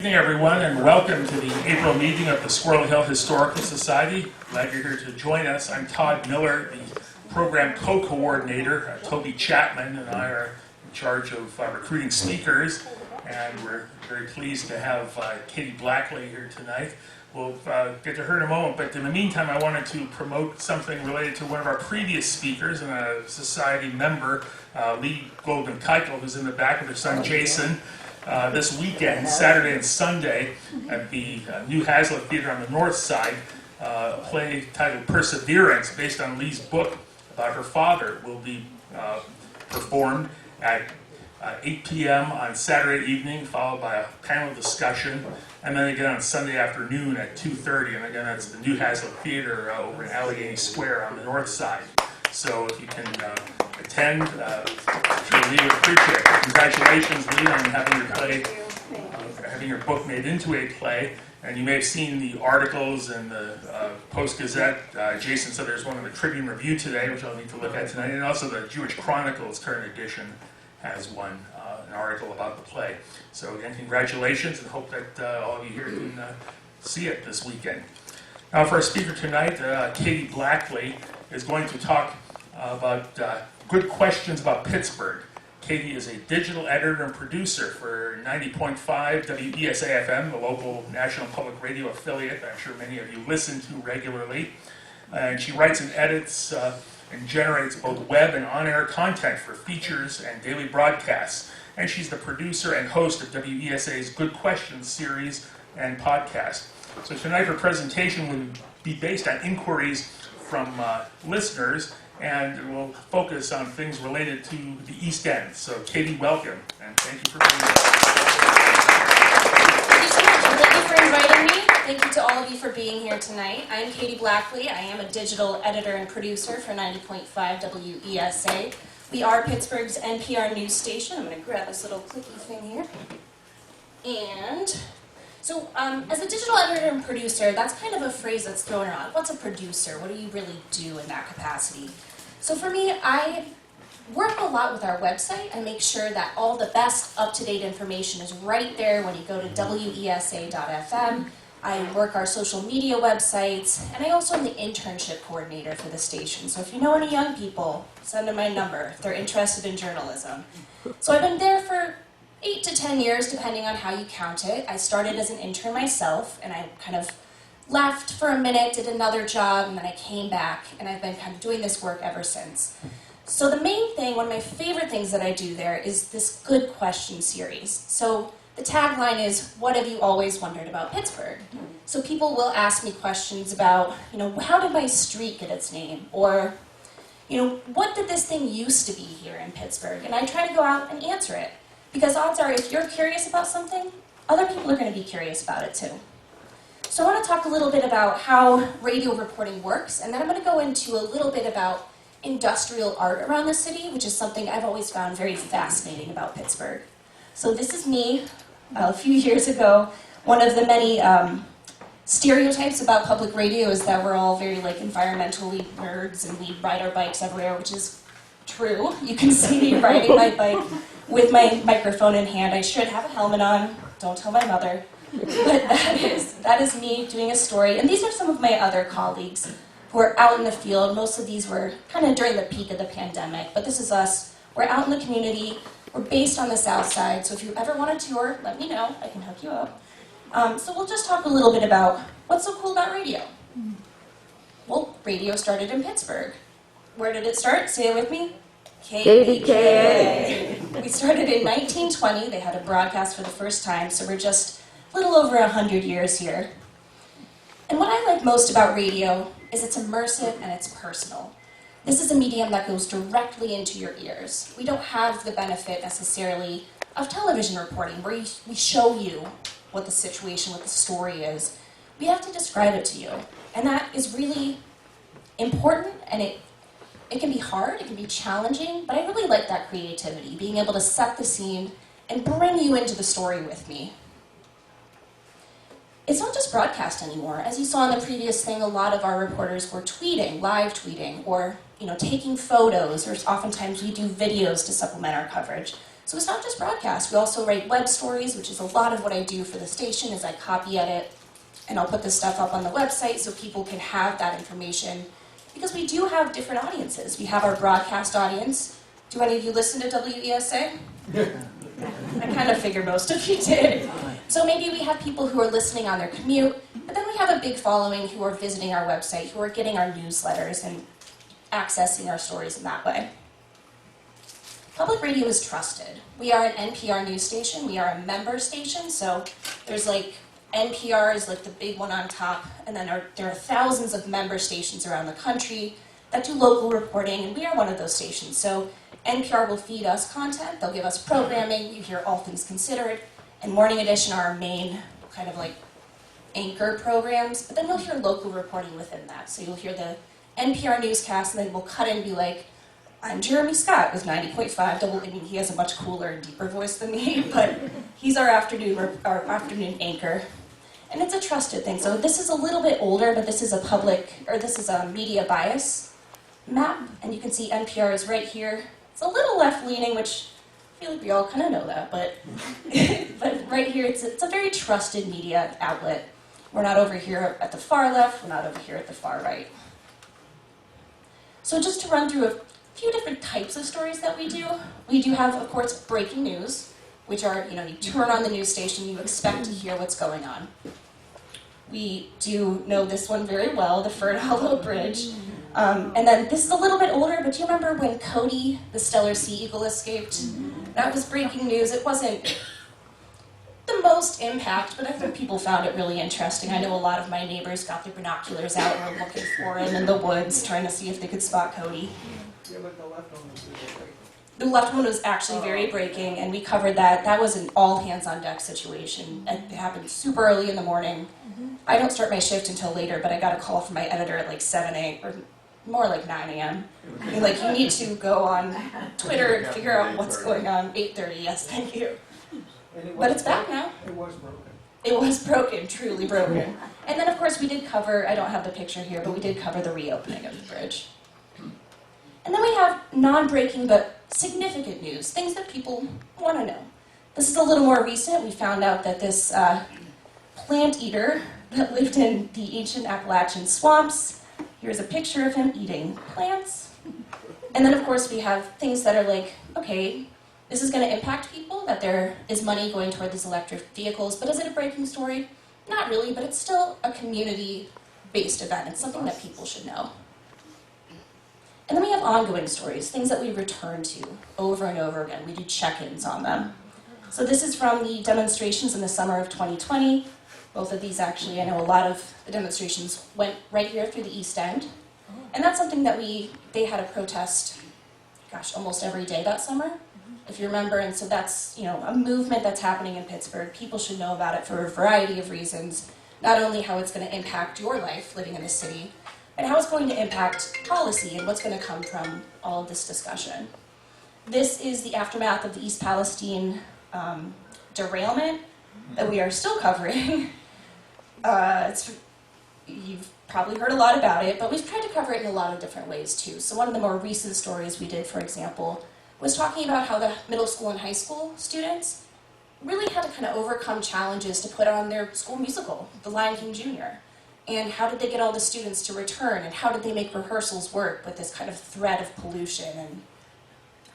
Good evening, everyone, and welcome to the April meeting of the Squirrel Hill Historical Society. Glad you're here to join us. I'm Todd Miller, the program co-coordinator. Toby Chapman and I are in charge of recruiting speakers, and we're very pleased to have Katie Blackley here tonight. We'll get to her in a moment, but in the meantime, I wanted to promote something related to one of our previous speakers and a society member, Lee Goldman Keuchel, who's in the back with her son Jason. This weekend, Saturday and Sunday, at the New Hazlitt Theater on the north side, a play titled Perseverance, based on Lee's book about her father, will be performed at 8 p.m. on Saturday evening, followed by a panel discussion, and then again on Sunday afternoon at 2:30. And again, that's the New Hazlitt Theater over in Allegheny Square on the north side. So if you can attend, Lee would appreciate it. Congratulations, Lee, on having your play, having your book made into a play. And you may have seen the articles in the Post-Gazette. Jason said there's one in the Tribune Review today, which I'll need to look at tonight. And also the Jewish Chronicles current edition has one, an article about the play. So again, congratulations, and hope that all of you here can see it this weekend. Now for our speaker tonight, Katie Blackley is going to talk about good questions about Pittsburgh. Katie is a digital editor and producer for 90.5 WESA-FM, the local national public radio affiliate I'm sure many of you listen to regularly. And she writes and edits and generates both web and on-air content for features and daily broadcasts. And she's the producer and host of WESA's Good Questions series and podcast. So tonight her presentation will be based on inquiries from listeners, and we'll focus on things related to the East End. So Katie, welcome, and thank you for being here. Thank you so much, and thank you for inviting me. Thank you to all of you for being here tonight. I'm Katie Blackley. I am a digital editor and producer for 90.5 WESA. We are Pittsburgh's NPR news station. I'm going to grab this little clicky thing here. And so as a digital editor and producer, that's kind of a phrase that's thrown around. What's a producer? What do you really do in that capacity? So for me, I work a lot with our website and make sure that all the best up-to-date information is right there when you go to WESA.FM. I work our social media websites, and I also am the internship coordinator for the station. So if you know any young people, send them my number if they're interested in journalism. So I've been there for 8 to 10 years, depending on how you count it. I started as an intern myself, and I kind of left for a minute, did another job, and then I came back, and I've been kind of doing this work ever since. So the main thing, one of my favorite things that I do there is this Good Question series. So the tagline is, what have you always wondered about Pittsburgh? So people will ask me questions about, how did my street get its name? Or, what did this thing used to be here in Pittsburgh? And I try to go out and answer it. Because odds are, if you're curious about something, other people are going to be curious about it too. So I want to talk a little bit about how radio reporting works, and then I'm going to go into a little bit about industrial art around the city, which is something I've always found very fascinating about Pittsburgh. So this is me a few years ago. One of the many stereotypes about public radio is that we're all very environmentally nerds and we ride our bikes everywhere, which is true. You can see me riding my bike with my microphone in hand. I should have a helmet on. Don't tell my mother. But that is me doing a story. And these are some of my other colleagues who are out in the field. Most of these were kind of during the peak of the pandemic. But this is us. We're out in the community. We're based on the South Side. So if you ever want a tour, let me know. I can hook you up. So we'll just talk a little bit about what's so cool about radio. Well, radio started in Pittsburgh. Where did it start? Say it with me. KDK. We started in 1920. They had a broadcast for the first time, so we're just a little over 100 years here. And what I like most about radio is it's immersive and it's personal. This is a medium that goes directly into your ears. We don't have the benefit necessarily of television reporting where we show you what the situation, what the story is. We have to describe it to you. And that is really important, and it can be hard, it can be challenging, but I really like that creativity, being able to set the scene and bring you into the story with me. It's not just broadcast anymore. As you saw in the previous thing, a lot of our reporters were tweeting, live tweeting, or taking photos, or oftentimes we do videos to supplement our coverage. So it's not just broadcast. We also write web stories, which is a lot of what I do for the station, is I copy edit, and I'll put this stuff up on the website so people can have that information. Because we do have different audiences. We have our broadcast audience. Do any of you listen to WESA? I kind of figured most of you did. So maybe we have people who are listening on their commute, but then we have a big following who are visiting our website, who are getting our newsletters and accessing our stories in that way. Public radio is trusted. We are an NPR news station. We are a member station, so there's like NPR is like the big one on top, and then there are thousands of member stations around the country that do local reporting, and we are one of those stations. So NPR will feed us content, they'll give us programming, you hear All Things Considered, and Morning Edition are our main kind of like anchor programs, but then you'll hear local reporting within that. So you'll hear the NPR newscast, and then we'll cut in and be like, I'm Jeremy Scott with 90.5 double. I mean, he has a much cooler and deeper voice than me, but he's our afternoon anchor. And it's a trusted thing. So this is a little bit older, but this is a media bias map, and you can see NPR is right here. It's a little left-leaning, which I feel like we all kind of know that, but but right here, it's a very trusted media outlet. We're not over here at the far left, we're not over here at the far right. So just to run through a few different types of stories that we do have, of course, breaking news, which are, you turn on the news station, you expect to hear what's going on. We do know this one very well, the Ferd Hollow Bridge. And then this is a little bit older, but do you remember when Cody, the Stellar Sea Eagle, escaped? That was breaking news. It wasn't the most impact, but I think people found it really interesting. I know a lot of my neighbors got their binoculars out and were looking for him in the woods, trying to see if they could spot Cody. Yeah, but the left one was really breaking. The left one was actually very breaking, and we covered that. That was an all-hands-on-deck situation. It happened super early in the morning. I don't start my shift until later, but I got a call from my editor at like 7 a.m., or more like 9 a.m. Being like, you need to go on Twitter and figure out what's going on. 8:30, yes, thank you. But it's back now. It was broken. It was broken, truly broken. And then, of course, we did cover, I don't have the picture here, but we did cover the reopening of the bridge. And then we have non-breaking but significant news, things that people want to know. This is a little more recent. We found out that this plant eater that lived in the ancient Appalachian swamps, here's a picture of him eating plants. And then, of course, we have things that are like, okay, this is going to impact people, that there is money going toward these electric vehicles, but is it a breaking story? Not really, but it's still a community-based event. It's something that people should know. And then we have ongoing stories, things that we return to over and over again. We do check-ins on them. So this is from the demonstrations in the summer of 2020. Both of these actually, I know a lot of the demonstrations went right here through the East End. And that's something that they had a protest, almost every day that summer, if you remember. And so that's, a movement that's happening in Pittsburgh. People should know about it for a variety of reasons. Not only how it's going to impact your life living in the city, and how it's going to impact policy and what's going to come from all of this discussion. This is the aftermath of the East Palestine derailment that we are still covering. You've probably heard a lot about it, but we've tried to cover it in a lot of different ways too. So one of the more recent stories we did, for example, was talking about how the middle school and high school students really had to kind of overcome challenges to put on their school musical, The Lion King Jr., and how did they get all the students to return, and how did they make rehearsals work with this kind of threat of pollution and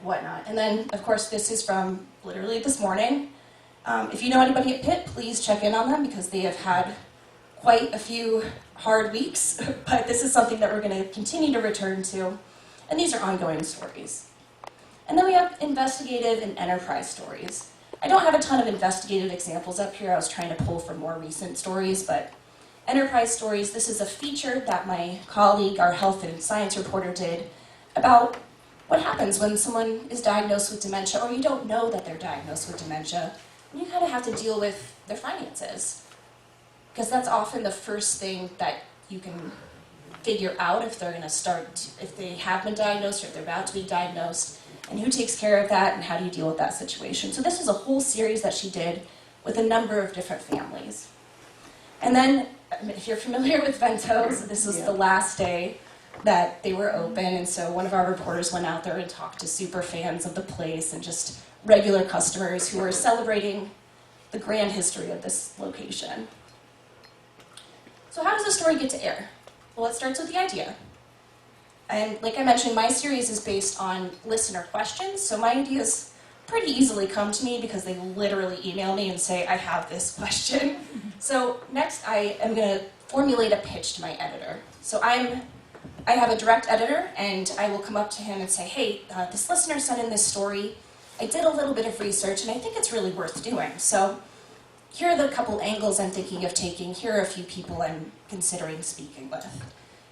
whatnot. And then, of course, this is from literally this morning. If you know anybody at Pitt, please check in on them, because they have had quite a few hard weeks, but this is something that we're going to continue to return to, and these are ongoing stories. And then we have investigative and enterprise stories. I don't have a ton of investigative examples up here. I was trying to pull from more recent stories, but enterprise stories, this is a feature that my colleague, our health and science reporter, did about what happens when someone is diagnosed with dementia, or you don't know that they're diagnosed with dementia, and you kind of have to deal with their finances. Because that's often the first thing that you can figure out if they're going to start, if they have been diagnosed or if they're about to be diagnosed, and who takes care of that and how do you deal with that situation. So this is a whole series that she did with a number of different families. And then, if you're familiar with Ventos, this was the last day that they were open, and so one of our reporters went out there and talked to super fans of the place and just regular customers who are celebrating the grand history of this location. So how does a story get to air? Well, it starts with the idea. And like I mentioned, my series is based on listener questions, so my ideas pretty easily come to me because they literally email me and say, I have this question. So next I am going to formulate a pitch to my editor. So I have a direct editor, and I will come up to him and say, hey, this listener sent in this story. I did a little bit of research, and I think it's really worth doing. So here are the couple angles I'm thinking of taking. Here are a few people I'm considering speaking with.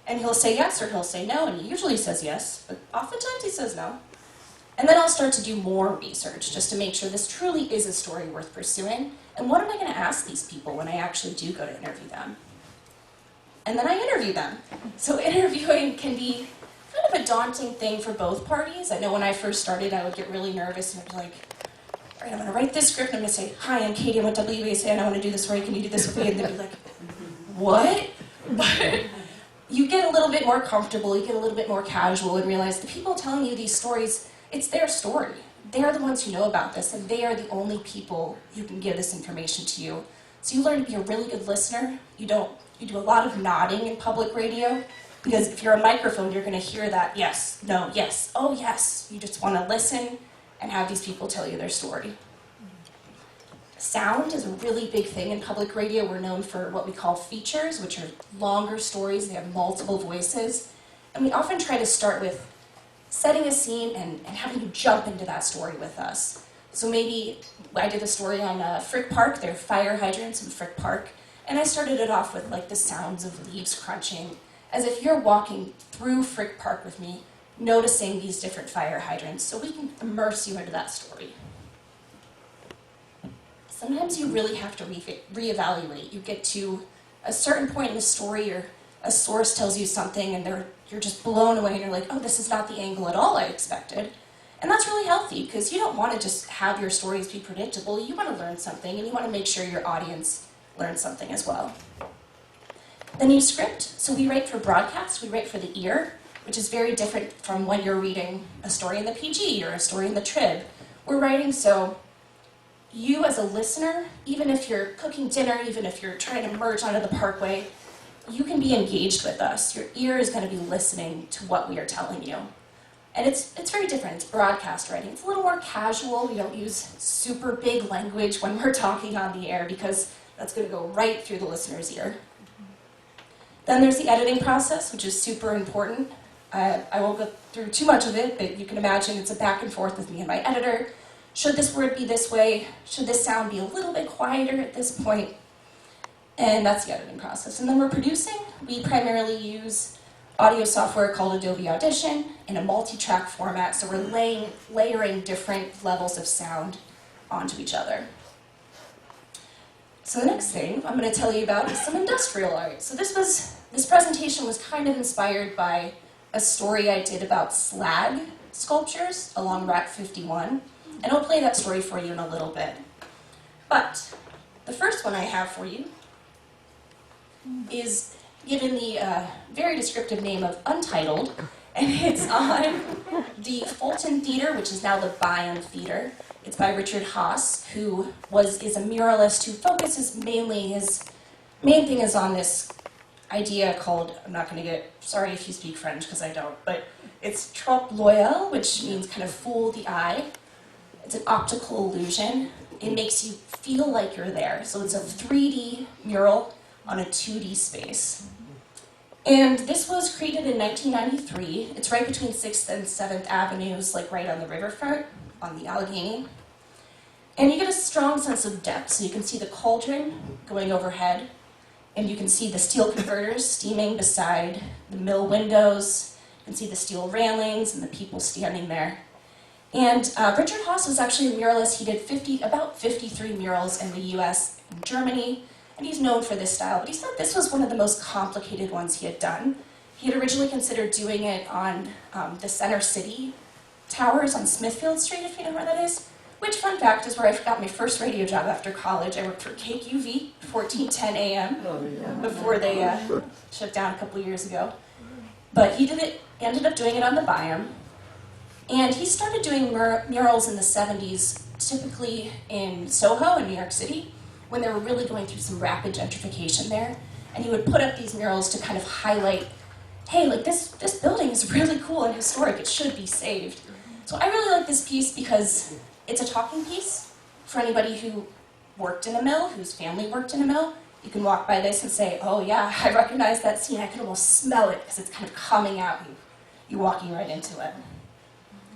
And he'll say yes or he'll say no, and he usually says yes, but oftentimes he says no. And then I'll start to do more research just to make sure this truly is a story worth pursuing. And what am I going to ask these people when I actually do go to interview them? And then I interview them. So interviewing can be kind of a daunting thing for both parties. I know when I first started, I would get really nervous and I'd be like, all right, I'm going to write this script and I'm going to say, hi, I'm Katie, I'm with WESA, and I want to do this for you. Can you do this for me? And they'd be like, what? But you get a little bit more comfortable, you get a little bit more casual and realize the people telling you these stories, it's their story. They're the ones who know about this, and they are the only people who can give this information to you. So you learn to be a really good listener. You do a lot of nodding in public radio, because if you're a microphone, you're going to hear that yes, no, yes, oh yes. You just want to listen and have these people tell you their story. Sound is a really big thing in public radio. We're known for what we call features, which are longer stories. They have multiple voices. And we often try to start with setting a scene and having you jump into that story with us. So maybe I did a story on Frick Park. There are fire hydrants in Frick Park. And I started it off with like the sounds of leaves crunching, as if you're walking through Frick Park with me, noticing these different fire hydrants, so we can immerse you into that story. Sometimes you really have to reevaluate. You get to a certain point in the story, or a source tells you something, and you're just blown away, and you're like, oh, this is not the angle at all I expected. And that's really healthy, because you don't want to just have your stories be predictable. You want to learn something, and you want to make sure your audience learns something as well. Then you script. So we write for broadcast, we write for the ear, which is very different from when you're reading a story in the PG or a story in the Trib. We're writing so you as a listener, even if you're cooking dinner, even if you're trying to merge onto the parkway, you can be engaged with us. Your ear is going to be listening to what we are telling you. And it's very different. It's broadcast writing. It's a little more casual. We don't use super big language when we're talking on the air, because that's going to go right through the listener's ear. Then there's the editing process, which is super important. I won't go through too much of it, but you can imagine it's a back and forth with me and my editor. Should this word be this way? Should this sound be a little bit quieter at this point? And that's the editing process. And then we're producing. We primarily use audio software called Adobe Audition in a multi-track format, so we're layering different levels of sound onto each other. So the next thing I'm going to tell you about is some industrial art. So this presentation was kind of inspired by a story I did about slag sculptures along Route 51, and I'll play that story for you in a little bit. But the first one I have for you is given the very descriptive name of Untitled, and it's on the Fulton Theater, which is now the Byam Theater. It's by Richard Haas, who is a muralist who focuses mainly, his main thing is on this idea called, I'm not going to get, sorry if you speak French because I don't, but it's trompe l'oeil, which means kind of fool the eye. It's an optical illusion. It makes you feel like you're there. So it's a 3D mural on a 2D space. And this was created in 1993. It's right between 6th and 7th Avenues, like right on the riverfront, on the Allegheny. And you get a strong sense of depth. So you can see the cauldron going overhead, and you can see the steel converters steaming beside the mill windows. You can see the steel railings and the people standing there. And Richard Haas was actually a muralist. He did about 53 murals in the US and Germany. And he's known for this style, but he said this was one of the most complicated ones he had done. He had originally considered doing it on the Center City Towers on Smithfield Street, if you know where that is. Which, fun fact, is where I got my first radio job after college. I worked for KQV, 1410 AM, before they shut down a couple years ago. But he ended up doing it on the Byam. And he started doing murals in the 70s, typically in Soho in New York City, when they were really going through some rapid gentrification there. And he would put up these murals to kind of highlight, hey, like this building is really cool and historic, it should be saved. So I really like this piece because it's a talking piece for anybody who worked in a mill, whose family worked in a mill. You can walk by this and say, oh yeah, I recognize that scene, I can almost smell it because it's kind of coming out, you're walking right into it.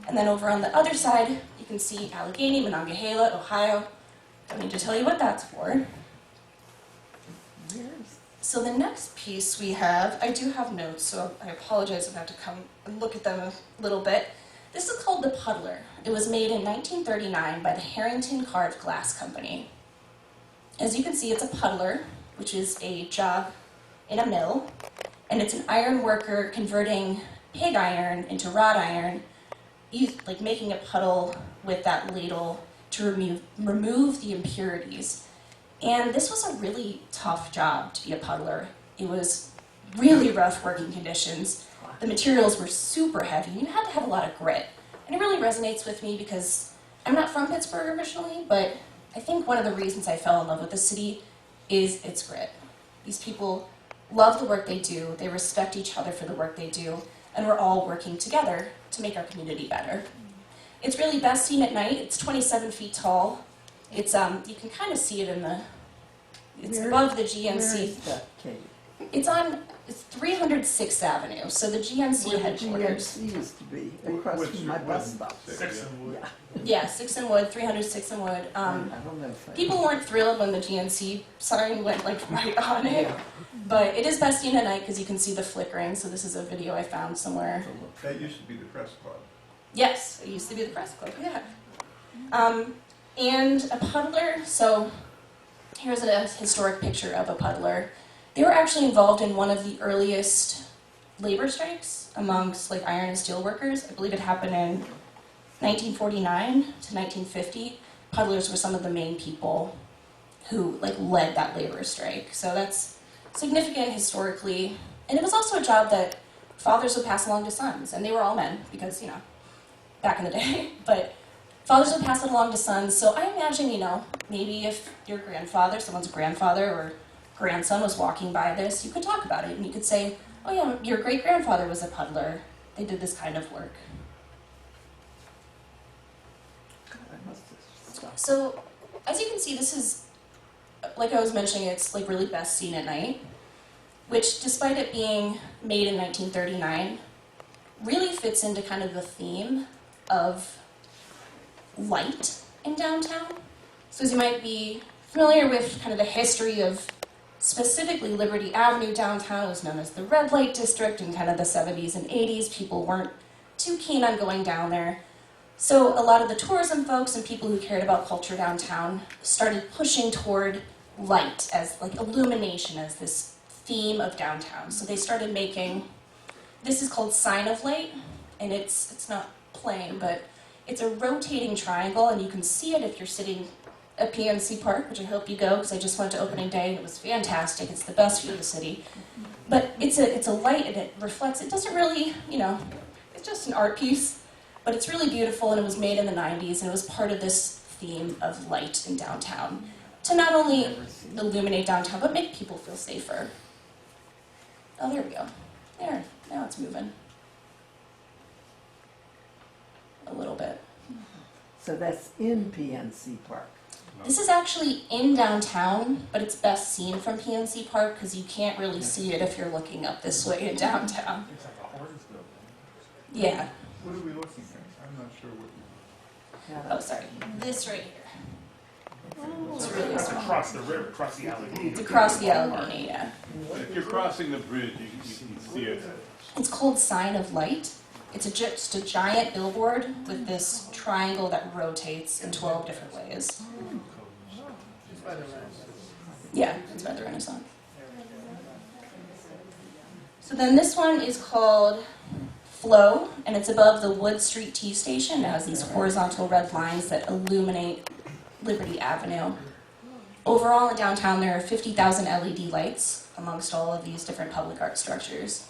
And then over on the other side, you can see Allegheny, Monongahela, Ohio. Don't need to tell you what that's for. So the next piece we have, I do have notes, so I apologize if I have to come and look at them a little bit. This is called the Puddler. It was made in 1939 by the Harrington Carved Glass Company. As you can see, it's a puddler, which is a job in a mill, and it's an iron worker converting pig iron into wrought iron, like making a puddle with that ladle to remove the impurities. And this was a really tough job to be a puddler. It was really rough working conditions. The materials were super heavy. You had to have a lot of grit. And it really resonates with me because I'm not from Pittsburgh originally, but I think one of the reasons I fell in love with the city is its grit. These people love the work they do, they respect each other for the work they do, and we're all working together to make our community better. It's really best seen at night. It's 27 feet tall. It's you can kind of see it in the, it's above the GNC. Where is that, Kate? It's 306th Avenue, so the GNC Where headquarters. the GNC used to be, across from my bus stop. Six and Wood. Yeah. Yeah, 6 and Wood, 306 and Wood. I don't know if I... People weren't thrilled when the GNC sign went like right on it, but it is best seen at night because you can see the flickering. So this is a video I found somewhere. That used to be the press club. Yes, it used to be the press club. Yeah. And a puddler. So here's a historic picture of a puddler. They were actually involved in one of the earliest labor strikes amongst iron and steel workers. I believe it happened in 1949 to 1950. Puddlers were some of the main people who led that labor strike. So that's significant historically. And it was also a job that fathers would pass along to sons, and they were all men because, back in the day, but fathers would pass it along to sons. So I imagine, maybe if your grandfather, someone's grandfather or grandson was walking by this, you could talk about it and you could say, oh yeah, your great-grandfather was a puddler. They did this kind of work. I must have stopped. So, as you can see, this is, like I was mentioning, it's really best seen at night, which, despite it being made in 1939, really fits into kind of the theme of light in downtown. So as you might be familiar with kind of the history of specifically Liberty Avenue downtown, it was known as the red light district in kind of the 70s and 80s. People weren't too keen on going down there. So a lot of the tourism folks and people who cared about culture downtown started pushing toward light as illumination as this theme of downtown. So they started making, this is called Sign of Light, and it's not plain, but it's a rotating triangle, and you can see it if you're sitting at PNC Park, which I hope you go, because I just went to opening day and it was fantastic. It's the best view of the city. But it's a light and it reflects, it doesn't really, it's just an art piece, but it's really beautiful, and it was made in the 90s, and it was part of this theme of light in downtown to not only illuminate downtown, but make people feel safer. Oh, there we go. There, now it's moving. A little bit. So that's in PNC Park. This is actually in downtown, but it's best seen from PNC Park because you can't really see it if you're looking up this way in downtown. It's like a horse building. Yeah. What are we looking at? I'm not sure what. Oh, sorry. This right here. It's really That's small. across the river, across the Allegheny. It's across the Allegheny, yeah. If you're crossing the bridge, you can see it. It's called Sign of Light. It's just a giant billboard with this triangle that rotates in 12 different ways. Yeah, it's by the Renaissance. So then this one is called Flow, and it's above the Wood Street T Station. It has these horizontal red lines that illuminate Liberty Avenue. Overall in downtown there are 50,000 LED lights amongst all of these different public art structures.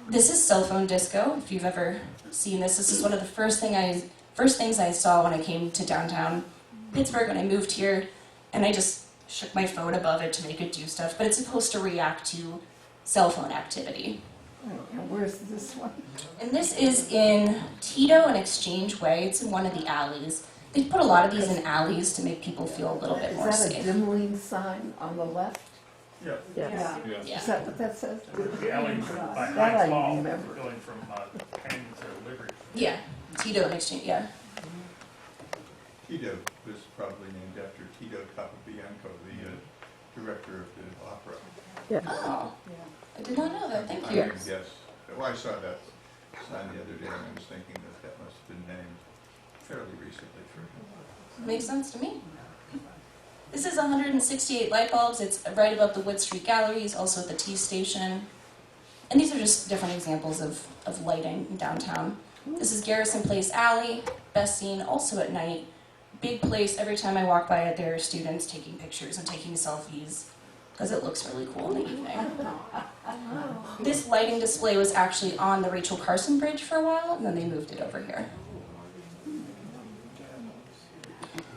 This is cell phone disco, if you've ever seen this. This is one of the first things I saw when I came to downtown Pittsburgh when I moved here, and I just shook my phone above it to make it do stuff, but it's supposed to react to cell phone activity. And where's this one? And this is in Tito and Exchange Way. It's in one of the alleys. They put a lot of these in alleys to make people feel a little bit more Is that a safe. dimling sign on the left? Yeah. Yeah. Yeah. Is that what that says? The alley by That I I-12, remember. going from Penn to Liberty. Yeah, Tito and Exchange, yeah. Tito was probably named after Tito Capobianco, the director of the opera. Oh, I did not know that, thank I you. would guess. Well, I saw that sign the other day, and I was thinking that that must have been named fairly recently for him. Makes sense to me. This is 168 light bulbs. It's right above the Wood Street Galleries, also at the T Station. And these are just different examples of lighting in downtown. This is Garrison Place Alley, best seen also at night. Big place, every time I walk by it, there are students taking pictures and taking selfies because it looks really cool in the evening. This lighting display was actually on the Rachel Carson Bridge for a while, and then they moved it over here.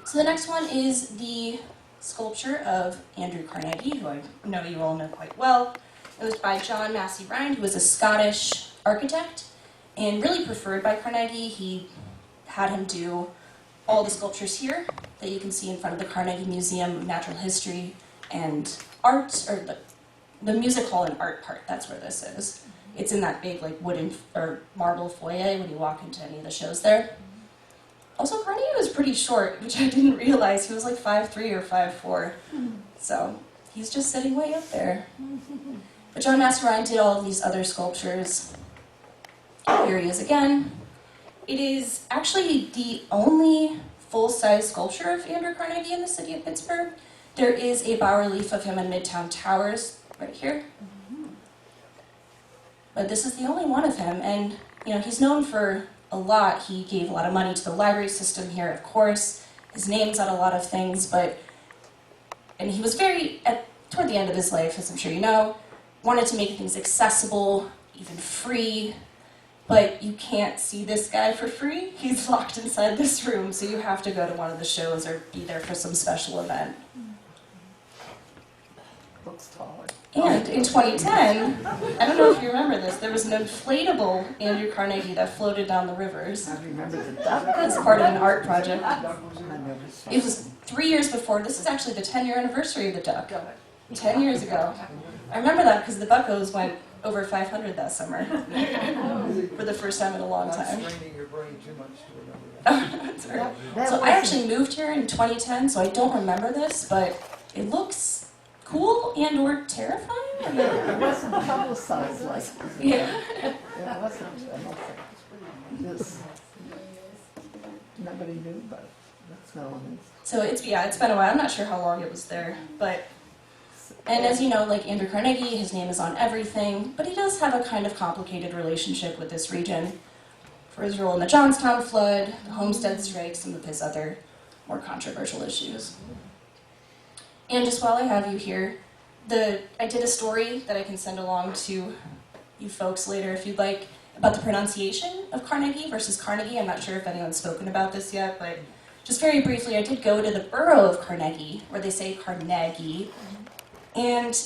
So the next one is the sculpture of Andrew Carnegie, who I know you all know quite well. It was by John Massey Rhind, who was a Scottish architect and really preferred by Carnegie. He had him do all the sculptures here that you can see in front of the Carnegie Museum of Natural History and Art, or the music hall and art part. That's where this is. It's in that big like wooden or marble foyer when you walk into any of the shows there. Also, Carnegie was pretty short, which I didn't realize. He was like 5'3" or 5'4", so he's just sitting way up there. But John Massey Rhind did all of these other sculptures. Here he is again. It is actually the only full-size sculpture of Andrew Carnegie in the city of Pittsburgh. There is a bas-relief of him in Midtown Towers, right here. But this is the only one of him, and you know he's known for a lot. He gave a lot of money to the library system here, of course. His name's on a lot of things, and he was toward the end of his life, as I'm sure you know, wanted to make things accessible, even free, but you can't see this guy for free. He's locked inside this room, so you have to go to one of the shows or be there for some special event. Looks taller. And in 2010, I don't know if you remember this, there was an inflatable Andrew Carnegie that floated down the rivers. I remember the duck. As part of an art project. I never saw It was 3 years before. This is actually the 10-year anniversary of the duck. 10 yeyears ago. I remember that because the buckos went over 500 that summer. For the first time in a long time. Not straining your brain too much to remember that. That's right. That So I wasn't- actually moved here in 2010, so I don't remember this, but it looks cool and or terrifying. It wasn't publicized like Yeah. it wasn't. I don't think. This, nobody knew about it. That's no one. So it's been a while. I'm not sure how long it was there, but and as you know, like Andrew Carnegie, his name is on everything, but he does have a kind of complicated relationship with this region for his role in the Johnstown flood, the Homestead strike, some of his other more controversial issues. And just while I have you here, I did a story that I can send along to you folks later if you'd like, about the pronunciation of Carnegie versus Carnegie. I'm not sure if anyone's spoken about this yet, but just very briefly, I did go to the borough of Carnegie, where they say Carnegie, and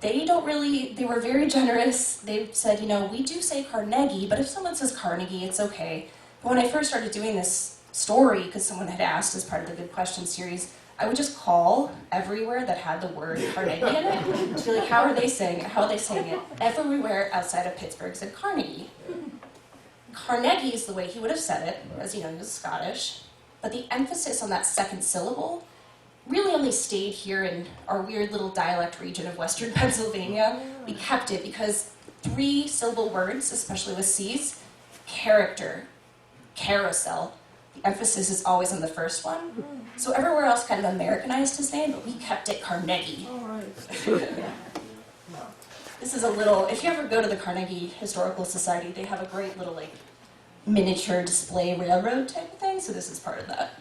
they were very generous. They said, you know, we do say Carnegie, but if someone says Carnegie, it's okay. But when I first started doing this story, because someone had asked as part of the Good Questions series, I would just call everywhere that had the word Carnegie in it to be like, how are they saying it? How are they saying it? Everywhere outside of Pittsburgh said Carnegie. Carnegie is the way he would have said it, as you know, he was Scottish, but the emphasis on that second syllable really only stayed here in our weird little dialect region of Western Pennsylvania. We kept it because 3-syllable words, especially with C's, character, carousel, the emphasis is always on the first one. So everywhere else kind of Americanized his name, but we kept it Carnegie. All right. This is a little, if you ever go to the Carnegie Historical Society, they have a great little like miniature display railroad type of thing, so this is part of that.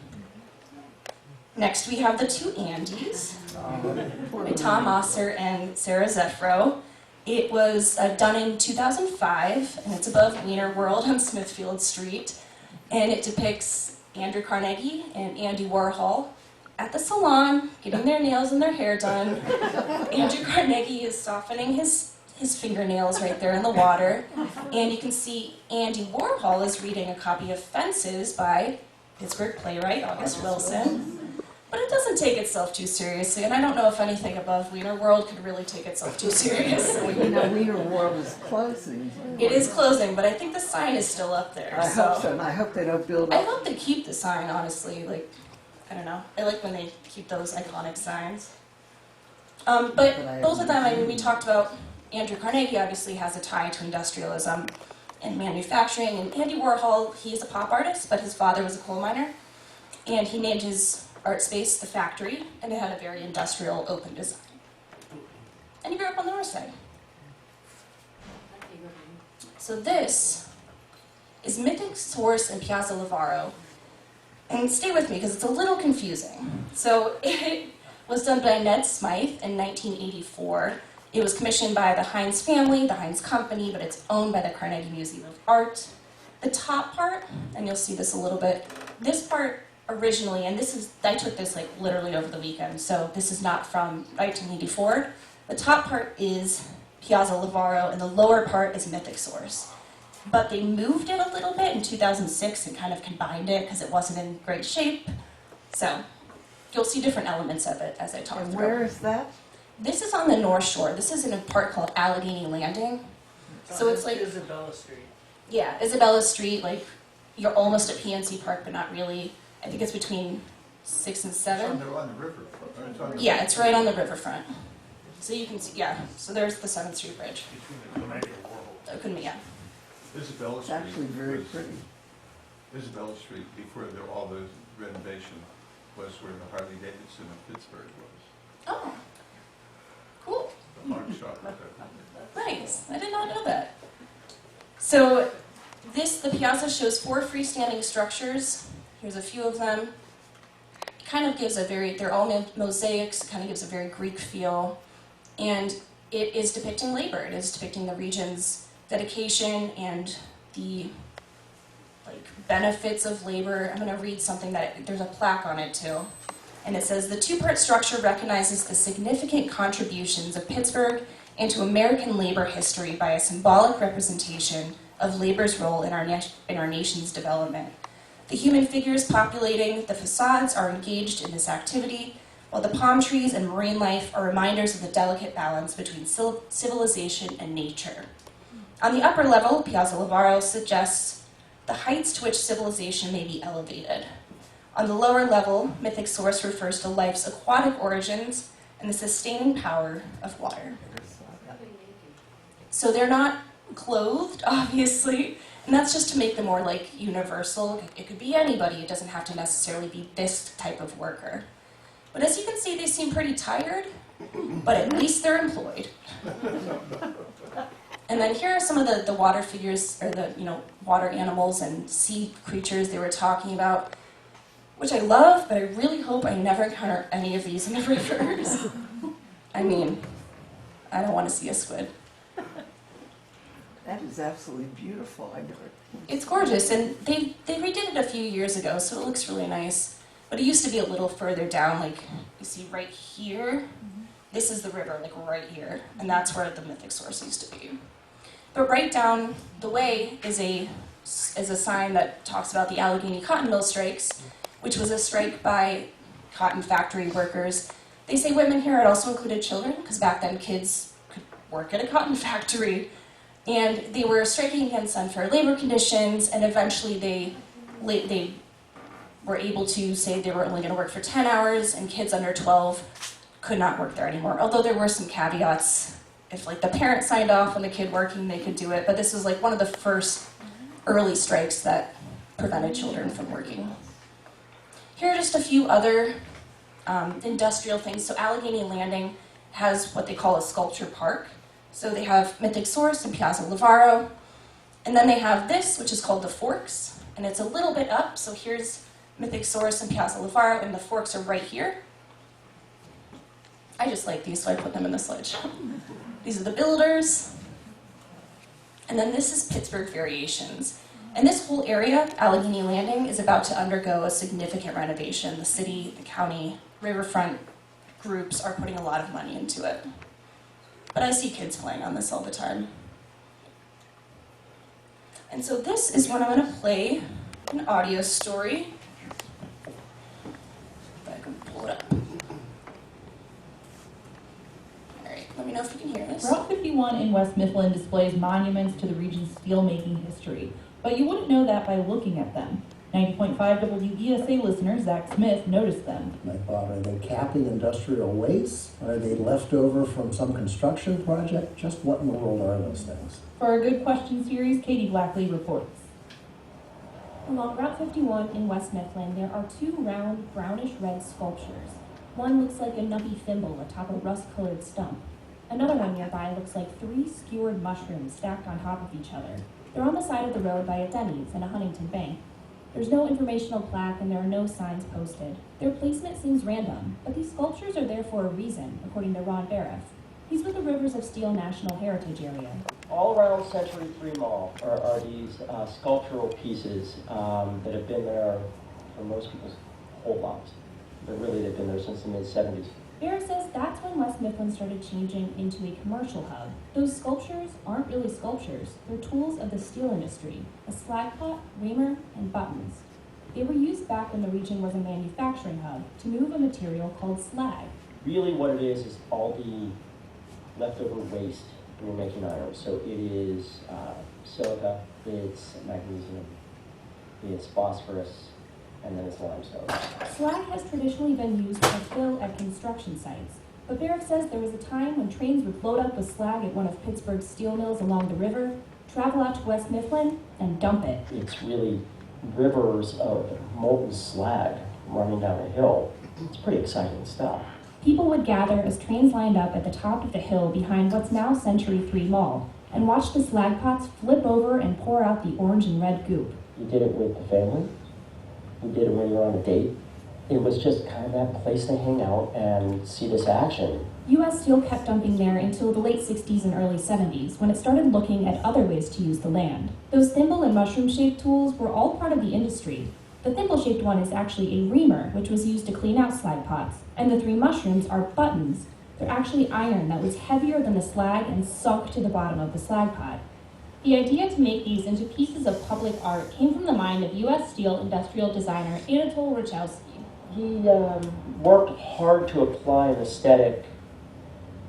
Next we have the two Andys, by Tom Osser and Sarah Zeffro. It was done in 2005, and it's above Wiener World on Smithfield Street, and it depicts Andrew Carnegie and Andy Warhol at the salon, getting their nails and their hair done. Andrew Carnegie is softening his fingernails right there in the water, and you can see Andy Warhol is reading a copy of Fences by Pittsburgh playwright August Wilson. But it doesn't take itself too seriously, and I don't know if anything above Wiener World could really take itself too seriously. You know, Wiener World is closing. It is closing, but I think the sign is still up there. I hope so, and I hope they don't build I up. hope they keep the sign, honestly. Like, I don't know. I like when they keep those iconic signs. But both of them, I mean, we talked about Andrew Carnegie obviously has a tie to industrialism and manufacturing, and Andy Warhol, he's a pop artist, but his father was a coal miner, and he named his art space the Factory, and it had a very industrial, open design. And he grew up on the north side. So this is Mythic Source in Piazza Lavaro. And stay with me, because it's a little confusing. So it was done by Ned Smythe in 1984. It was commissioned by the Heinz family, the Heinz company, but it's owned by the Carnegie Museum of Art. The top part, and you'll see this a little bit, this part originally, and I took this like literally over the weekend, so this is not from 1984. The top part is Piazza Lavaro, and the lower part is Mythic Source. But they moved it a little bit in 2006 and kind of combined it because it wasn't in great shape. So you'll see different elements of it as I talk And through. where is that? This is on the North Shore. This is in a part called Allegheny Landing. So it's like Isabella Street. Yeah, Isabella Street, like you're almost at PNC Park, but not really. I think it's between 6 and It's 7. on the riverfront. Or it's on the- Yeah, it's right on the riverfront. So you can see, yeah, so there's the 7th Street Bridge. Between the Carnegie and Warhol. That couldn't be, yeah. Isabella It's Street. actually very was- pretty. Isabella Street, before all those renovation, was where the Harley Davidson of Pittsburgh was. Oh, cool. The pawn shop was there. Nice. I did not know that. So the piazza shows 4 freestanding structures. Here's a few of them. It kind of gives they're all mosaics, kind of gives a very Greek feel. And it is depicting labor. It is depicting the region's dedication and the benefits of labor. I'm going to read something there's a plaque on it too. And it says, the 2-part structure recognizes the significant contributions of Pittsburgh into American labor history by a symbolic representation of labor's role in our nation's development. The human figures populating the facades are engaged in this activity, while the palm trees and marine life are reminders of the delicate balance between civilization and nature. On the upper level, Piazza Lavaro suggests the heights to which civilization may be elevated. On the lower level, Mythic Source refers to life's aquatic origins and the sustaining power of water. So they're not clothed, obviously, and that's just to make them more universal. It could be anybody, it doesn't have to necessarily be this type of worker. But as you can see, they seem pretty tired, but at least they're employed. And then here are some of the water figures, or the water animals and sea creatures they were talking about, which I love, but I really hope I never encounter any of these in the rivers. I mean, I don't want to see a squid. That is absolutely beautiful. It's gorgeous, and they redid it a few years ago, so it looks really nice. But it used to be a little further down, you see right here. This is the river, right here, and that's where the Mythic Source used to be. But right down the way is a sign that talks about the Allegheny Cotton Mill strikes, which was a strike by cotton factory workers. They say women here, it also included children, because back then kids could work at a cotton factory. And they were striking against unfair labor conditions, and eventually they were able to say they were only going to work for 10 hours, and kids under 12 could not work there anymore. Although there were some caveats. If the parent signed off on the kid working, they could do it. But this was one of the first early strikes that prevented children from working. Here are just a few other industrial things. So Allegheny Landing has what they call a sculpture park. So they have Mythic Source and Piazza Lavaro. And then they have this, which is called the Forks. And it's a little bit up. So here's Mythic Source and Piazza Lavaro, and the Forks are right here. I just like these, so I put them in the slideshow. These are the builders. And then this is Pittsburgh variations. And this whole area, Allegheny Landing, is about to undergo a significant renovation. The city, the county, riverfront groups are putting a lot of money into it. But I see kids playing on this all the time. And so this is when I'm going to play an audio story. If I can pull it up. All right, let me know if you can hear this. Route 51 in West Mifflin displays monuments to the region's steelmaking history, but you wouldn't know that by looking at them. 90.5 WESA listener Zach Smith noticed them. I thought, are they capping industrial waste? Are they left over from some construction project? Just what in the world are those things? For our Good Question series, Katie Blackley reports. Along Route 51 in West Mifflin, there are two round, brownish-red sculptures. One looks like a nubbly thimble atop a rust-colored stump. Another one nearby looks like three skewered mushrooms stacked on top of each other. They're on the side of the road by a Denny's and a Huntington Bank. There's no informational plaque and there are no signs posted. Their placement seems random, but these sculptures are there for a reason, according to Ron Bariff. He's with the Rivers of Steel National Heritage Area. All around Century 3 Mall are these sculptural pieces that have been there for most people's whole lives. But really, they've been there since the mid-70s. Bariff says that's when West Mifflin started changing into a commercial hub. Those sculptures aren't really sculptures. They're tools of the steel industry, a slag pot, reamer, and buttons. They were used back when the region was a manufacturing hub to move a material called slag. Really what it is all the leftover waste when you're making iron. So it is silica, it's magnesium, it's phosphorus, and then it's limestone. Slag has traditionally been used for fill at construction sites, but Bariff says there was a time when trains would load up with slag at one of Pittsburgh's steel mills along the river, travel out to West Mifflin, and dump it. It's really rivers of molten slag running down a hill. It's pretty exciting stuff. People would gather as trains lined up at the top of the hill behind what's now Century 3 Mall, and watch the slag pots flip over and pour out the orange and red goop. You did it with the family. You did it when you were on a date. It was just kind of that place to hang out and see this action. U.S. Steel kept dumping there until the late 60s and early 70s, when it started looking at other ways to use the land. Those thimble and mushroom-shaped tools were all part of the industry. The thimble-shaped one is actually a reamer, which was used to clean out slag pots, and the three mushrooms are buttons. They're actually iron that was heavier than the slag and sunk to the bottom of the slag pot. The idea to make these into pieces of public art came from the mind of U.S. Steel industrial designer Anatol Rachowski. He worked hard to apply an aesthetic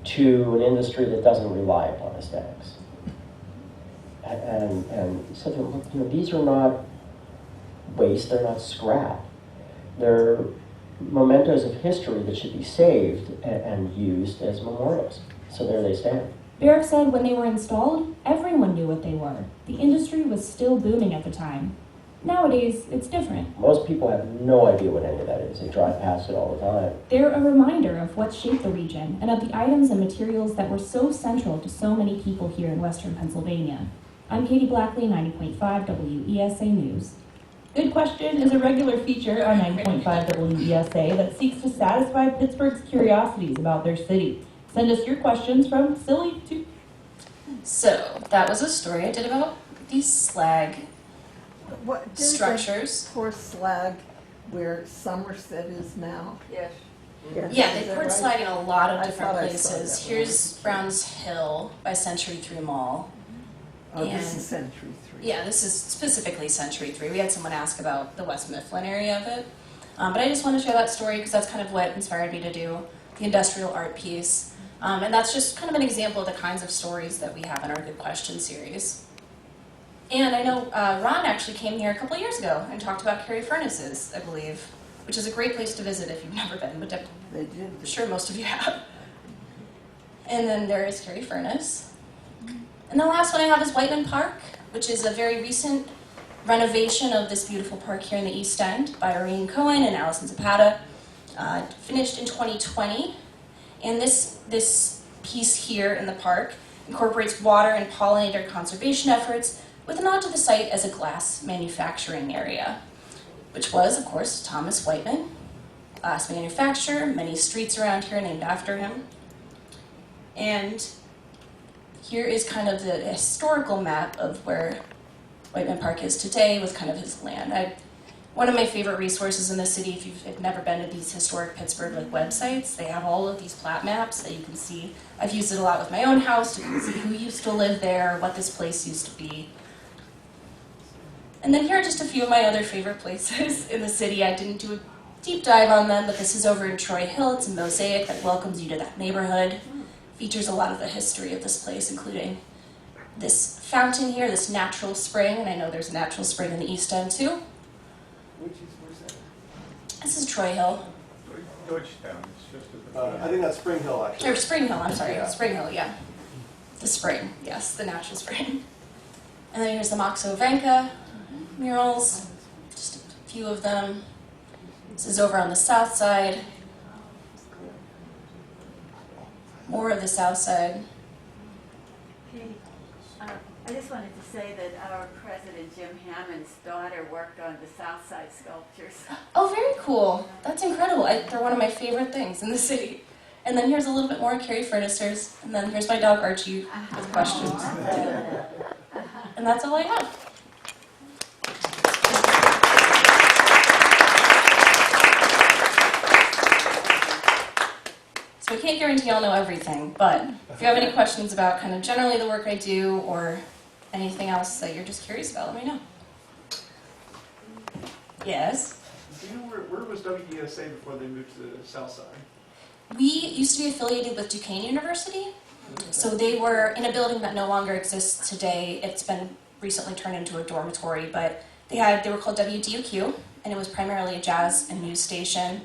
to an industry that doesn't rely upon aesthetics. And he said, look, these are not waste, they're not scrap. They're mementos of history that should be saved and used as memorials. So there they stand. Bariff said when they were installed, everyone knew what they were. The industry was still booming at the time. Nowadays, it's different. Most people have no idea what any of that is. They drive past it all the time. They're a reminder of what shaped the region and of the items and materials that were so central to so many people here in Western Pennsylvania. I'm Katie Blackley, 90.5 WESA News. Good Question is a regular feature on 90.5 WESA that seeks to satisfy Pittsburgh's curiosities about their city. Send us your questions from silly to... So, that was a story I did about these slag What, didn't they structures. pour slag where Somerset is now? Yes. Yes. Yeah, Is they that poured right? slag in a lot of I different thought I saw places. that Here's Browns Hill by Century 3 Mall. Oh, this and- is Century 3. Yeah, this is specifically Century 3. We had someone ask about the West Mifflin area of it. But I just want to share that story because that's kind of what inspired me to do the industrial art piece. And that's just kind of an example of the kinds of stories that we have in our Good Question series. And I know Ron actually came here a couple of years ago and talked about Carrie Furnaces, I believe, which is a great place to visit if you've never been, but They did. I'm sure most of you have. And then there is Carrie Furnace. And the last one I have is Whiteman Park, which is a very recent renovation of this beautiful park here in the East End by Irene Cohen and Allison Zapata. Finished in 2020. And this piece here in the park incorporates water and pollinator conservation efforts with a nod to the site as a glass manufacturing area, which was, of course, Thomas Whiteman, glass manufacturer. Many streets around here named after him. And here is kind of the historical map of where Whiteman Park is today with kind of his land. One of my favorite resources in the city, if you've never been to these historic Pittsburgh websites, they have all of these plat maps that you can see. I've used it a lot with my own house to see who used to live there, what this place used to be. And then here are just a few of my other favorite places in the city. I didn't do a deep dive on them, but this is over in Troy Hill. It's a mosaic that welcomes you to that neighborhood. Features a lot of the history of this place, including this fountain here, this natural spring, and I know there's a natural spring in the East End too. Where's that? This is Troy Hill. Georgetown, it's just at the. I think that's Spring Hill, actually. Or Spring Hill, I'm sorry. Yeah. Spring Hill, yeah. The spring, yes, the natural spring. And then here's the Moxo Venka murals, just a few of them. This is over on the south side. More of the south side. Katie, I just wanted to say that our president, Jim Hammond's daughter, worked on the South Side sculptures. Oh, very cool. That's incredible. They're one of my favorite things in the city. And then here's a little bit more Carrie Furnisters. And then here's my dog Archie with questions. And that's all I have. So I can't guarantee I'll know everything, but if you have any questions about kind of generally the work I do or anything else that you're just curious about, let me know. Yes? Do you know where was WESA before they moved to the south side? We used to be affiliated with Duquesne University, so they were in a building that no longer exists today. It's been recently turned into a dormitory, but they were called WDUQ, and it was primarily a jazz and news station.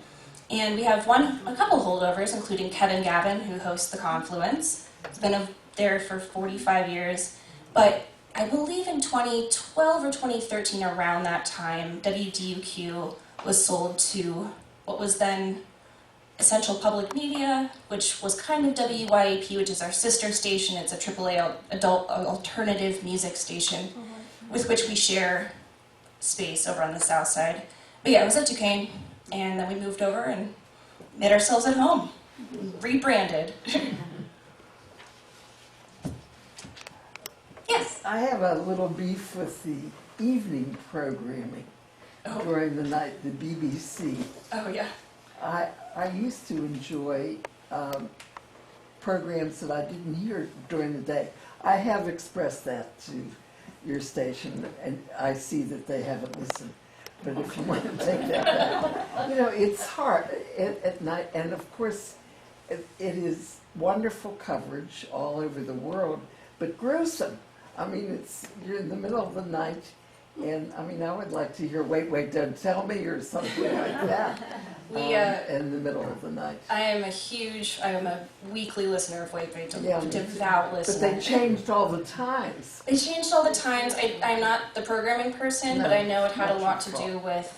And we have a couple holdovers, including Kevin Gavin, who hosts the Confluence. He's been there for 45 years, but I believe in 2012 or 2013, around that time, WDUQ was sold to what was then Essential Public Media, which was kind of WYAP, which is our sister station. It's a AAA adult alternative music station with which we share space over on the south side. But yeah, it was at Duquesne, and then we moved over and made ourselves at home, rebranded. Yes? I have a little beef with the evening programming during the night, the BBC. Oh, yeah. I used to enjoy programs that I didn't hear during the day. I have expressed that to your station, and I see that they haven't listened. But if you want to take that back, it's hard at night. And of course, it is wonderful coverage all over the world, but gruesome. I mean, you're in the middle of the night, and I mean, I would like to hear "Wait, Don't Tell Me" or something like that. In the middle of the night. I am a weekly listener of Wait, devout listener. But they changed all the times. They changed all the times. I'm not the programming person, but I know it had a lot to do with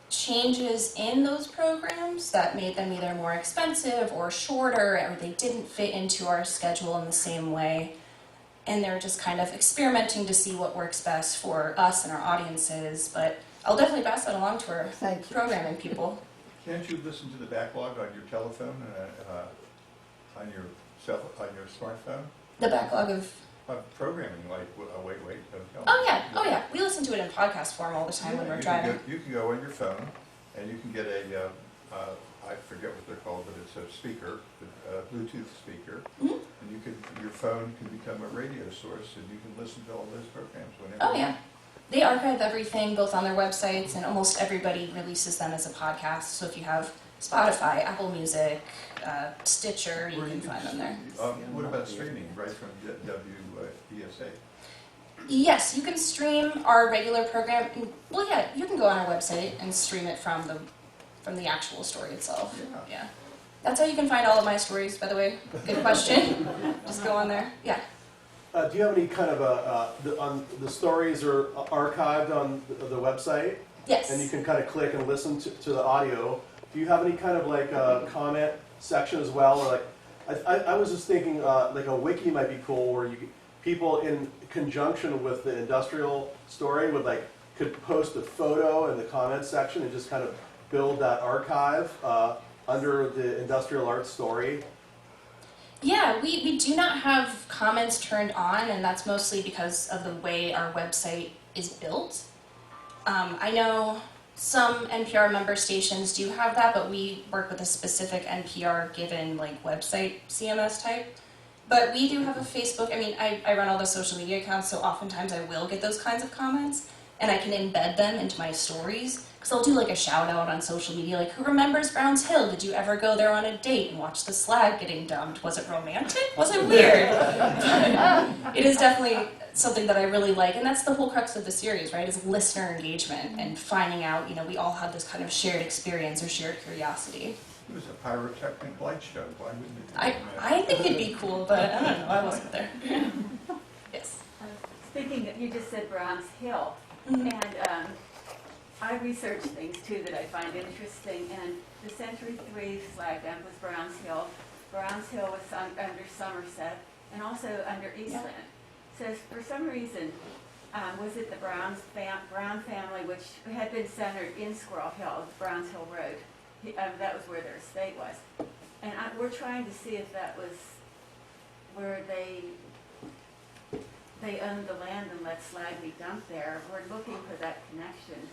changes in those programs that made them either more expensive or shorter, or they didn't fit into our schedule in the same way. And they're just kind of experimenting to see what works best for us and our audiences. But I'll definitely pass that along to our programming people. Can't you listen to the backlog on your telephone, on your smartphone? The backlog of Programming, like Wait, Don't Tell Me. Oh yeah. We listen to it in podcast form all the time when we're driving. You can go on your phone, and you can get I forget what they're called, but it's a speaker, a Bluetooth speaker, and your phone can become a radio source, and you can listen to all those programs whenever. Oh yeah. They archive everything both on their websites, and almost everybody releases them as a podcast. So if you have Spotify, Apple Music, Stitcher, you can find them there. What about streaming, right from WESA? Yes, you can stream our regular program. Well, yeah, you can go on our website and stream it from the actual story itself. Yeah. That's how you can find all of my stories, by the way. Good question. Just go on there. Yeah. Do you have any kind of the stories are archived on the website? Yes. And you can kind of click and listen to the audio. Do you have any kind of like comment section as well? Or like, I was just thinking like a wiki might be cool, where people in conjunction with the industrial story could post a photo in the comment section and just kind of build that archive under the industrial arts story? Yeah, we do not have comments turned on, and that's mostly because of the way our website is built. I know some NPR member stations do have that, but we work with a specific NPR given like website CMS type. But we do have a Facebook. I mean, I run all the social media accounts, so oftentimes I will get those kinds of comments, and I can embed them into my stories. Because I'll do like a shout out on social media, like, who remembers Browns Hill? Did you ever go there on a date and watch the slag getting dumped? Was it romantic? Was it weird? It is definitely something that I really like, and that's the whole crux of the series, right, is listener engagement and finding out, you know, we all have this kind of shared experience or shared curiosity. It was a pyrotechnic light show. Why wouldn't it be? I think it'd be cool, but I don't know, I wasn't there. Yes. Speaking of, you just said Browns Hill, Mhm. and I researched things too that I find interesting, and the Century 3 flag dump was Browns Hill. Browns Hill was under Somerset, and also under Eastland. So for some reason, was it the Brown family, which had been centered in Squirrel Hill, Browns Hill Road? That was where their estate was. And we're trying to see if that was where they owned the land and let slag be dumped there. We're looking for that connection.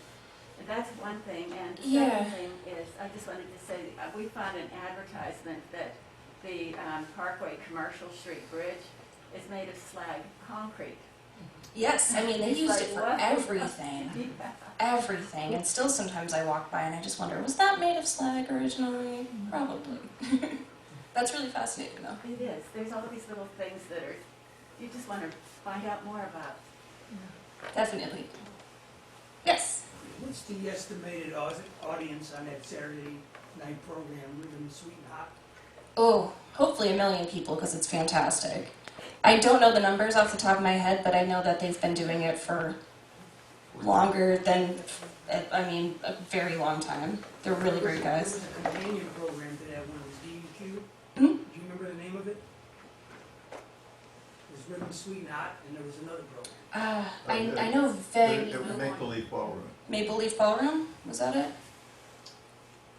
And that's one thing. And the second thing is, I just wanted to say, we found an advertisement that the Parkway Commercial Street Bridge is made of slag concrete. Yes, I mean, they It's used like, it for what? everything. Yeah. Everything, and still sometimes I walk by and I just wonder, was that made of slag originally? Probably. That's really fascinating though. It is. There's all these little things that are, you just want to find out more about. Definitely. Yes? What's the estimated audience on that Saturday night program, Rhythm Sweet and Hot? Oh, hopefully 1 million people because it's fantastic. I don't know the numbers off the top of my head, but I know that they've been doing it for longer than, I mean, a very long time. They're really great guys. There was a companion program to that one, it was DEQ. Hmm? Do you remember the name of it? It was Rhythm Sweet and Hot, and there was another program. I know vaguely. The Maple Leaf Ballroom. Maple Leaf Ballroom, was that it?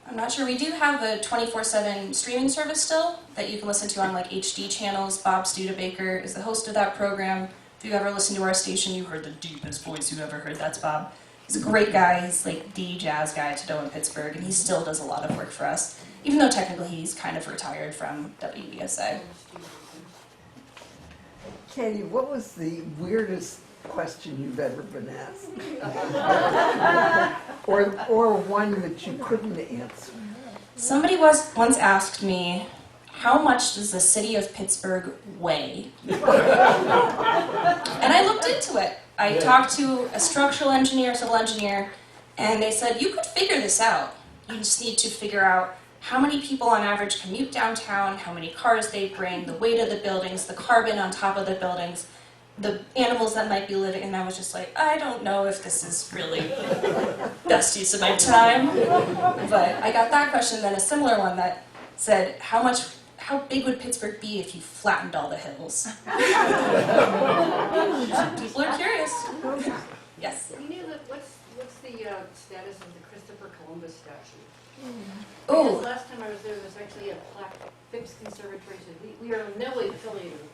I'm not sure. We do have a 24/7 streaming service still that you can listen to on like HD channels. Bob Studebaker is the host of that program. If you've ever listened to our station, you heard the deepest voice you've ever heard. That's Bob. He's a great guy. He's like the jazz guy to know in Pittsburgh, and he still does a lot of work for us, even though technically he's kind of retired from WESA. Katie, what was the weirdest question you've ever been asked? or one that you couldn't answer? Somebody once asked me, how much does the city of Pittsburgh weigh? And I looked into it. I talked to a structural engineer, civil engineer, and they said, you could figure this out. You just need to figure out how many people on average commute downtown, how many cars they bring, the weight of the buildings, the carbon on top of the buildings, the animals that might be living, and I was just like, I don't know if this is really best use of my time. But I got that question, then a similar one that said, how big would Pittsburgh be if you flattened all the hills? People are curious. Yes? You know that what's the status of the Christopher Columbus statue? Oh. Because last time I was there was actually a plaque, Phipps Conservatory said, we are in no way affiliated with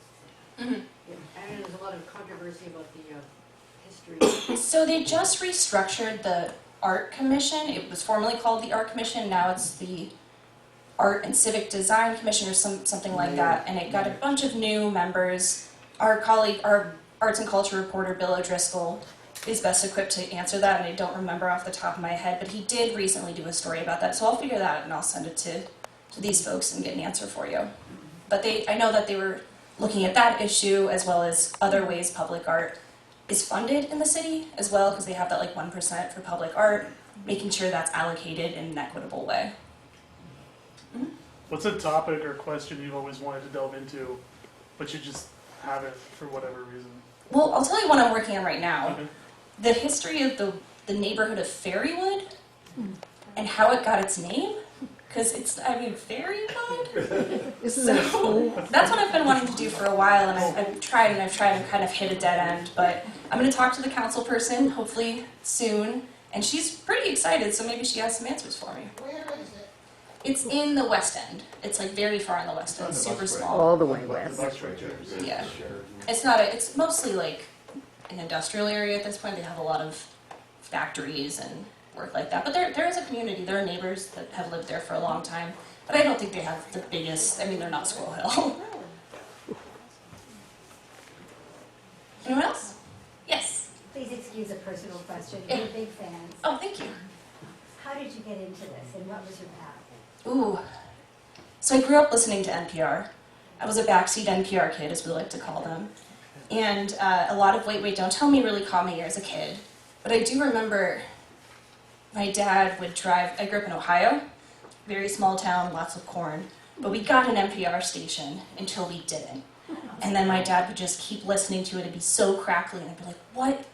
Mm-hmm. and there's a lot of controversy about the history. So they just restructured the Art Commission. It was formerly called the Art Commission. Now it's the Art and Civic Design Commission or something like that. And it got a bunch of new members. Our colleague, our arts and culture reporter, Bill O'Driscoll, is best equipped to answer that, and I don't remember off the top of my head, but he did recently do a story about that. So I'll figure that out and I'll send it to these folks and get an answer for you. But I know that they were looking at that issue as well as other ways public art is funded in the city as well, because they have that like 1% for public art, making sure that's allocated in an equitable way. Mm-hmm. What's a topic or question you've always wanted to delve into, but you just haven't for whatever reason? Well, I'll tell you what I'm working on right now. Okay. The history of the neighborhood of Fairywood and how it got its name. Because it's, Fairywood? Isn't that cool? That's what I've been wanting to do for a while, and I've tried and kind of hit a dead end. But I'm going to talk to the council person, hopefully soon, And she's pretty excited, so maybe she has some answers for me. Where is it? It's in the West End. It's like very far in the West End, super small. All the way west. Yeah. It's not it's mostly like an industrial area at this point. They have a lot of factories and work like that. But there is a community. There are neighbors that have lived there for a long time. But I don't think they have the biggest, I mean, they're not Squirrel Hill. Anyone else? Yes. Please excuse a personal question. Yeah. We're big fans. Oh, thank you. How did you get into this and what was your path? Ooh. So I grew up listening to NPR. I was a backseat NPR kid, as we like to call them. And a lot of Wait, Wait, Don't Tell Me really caught my ear as a kid. But I do remember my dad would drive, I grew up in Ohio, very small town, lots of corn. But we got an NPR station until we didn't. And then my dad would just keep listening to it. It'd be so crackly. And I'd be like, what?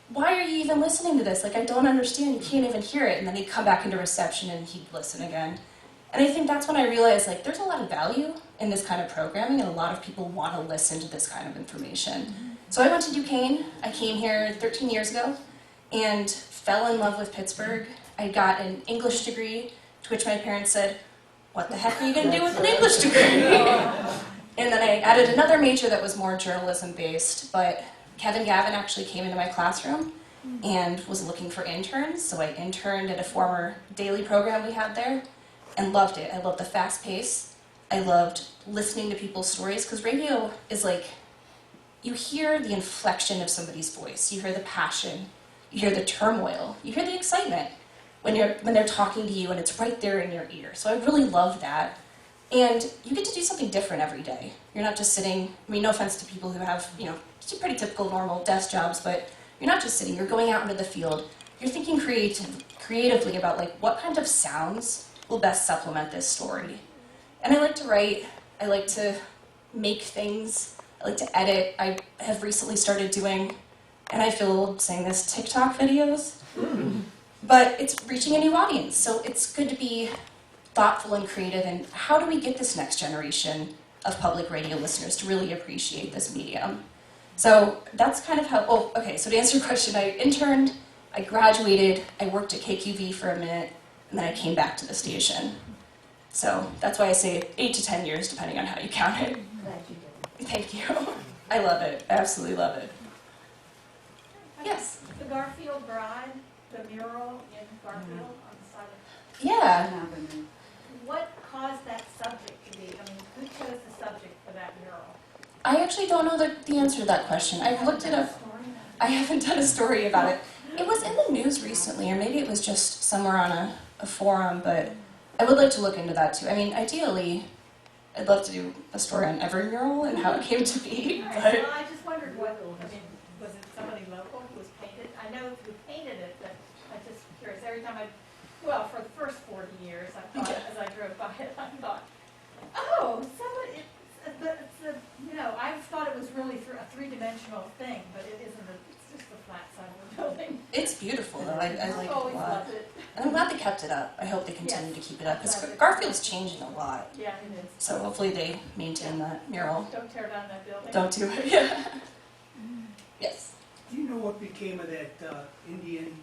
Why are you even listening to this? Like, I don't understand. You can't even hear it. And then he'd come back into reception and he'd listen again. And I think that's when I realized, like, there's a lot of value in this kind of programming, and a lot of people want to listen to this kind of information. So I went to Duquesne. I came here 13 years ago and fell in love with Pittsburgh. I got an English degree, to which my parents said, what the heck are you going to do with an English degree? And then I added another major that was more journalism-based, but Kevin Gavin actually came into my classroom and was looking for interns, so I interned at a former daily program we had there and loved it. I loved the fast pace. I loved listening to people's stories, because radio is like, you hear the inflection of somebody's voice, you hear the passion, you hear the turmoil, you hear the excitement when they're talking to you and it's right there in your ear. So I really love that. And you get to do something different every day. You're not just sitting, I mean, no offense to people who have, just pretty typical normal desk jobs, but you're not just sitting, you're going out into the field. You're thinking creatively about like what kind of sounds will best supplement this story. And I like to write, I like to make things, I like to edit. I have recently started doing, and I feel old saying this, TikTok videos. But it's reaching a new audience, so it's good to be thoughtful and creative, and how do we get this next generation of public radio listeners to really appreciate this medium? So that's kind of how, so to answer your question, I interned, I graduated, I worked at KQV for a minute, and then I came back to the station. So that's why I say 8 to 10 years, depending on how you count it. Glad you did. Thank you. I love it, I absolutely love it. Yes? The Garfield Bride, the mural in Garfield on the side of... Yeah. What caused that subject to be, I mean, who chose the subject for that mural? I actually don't know the answer to that question. I've looked it up. I haven't done a story about it. It was in the news recently, or maybe it was just somewhere on a forum, but I would like to look into that too. I mean, ideally, I'd love to do a story on every mural and how it came to be. Right. But Well, I just wondered was it somebody local who was painted? I know who painted it, but I'm just curious. Every time for the first 40 years, I thought, as I drove by it, I thought, oh, somebody, I thought it was really a three-dimensional thing, but it isn't. It's just the flat side of the building. it's beautiful, though. I like it a always lot. loved it. And I'm glad they kept it up. I hope they continue Yes. to keep it up. Because Glad they- Garfield's changing a lot. Yeah, it is. So hopefully they maintain that mural. Don't tear down that building. Don't do it. Yeah. Yes. Do you know what became of that Indian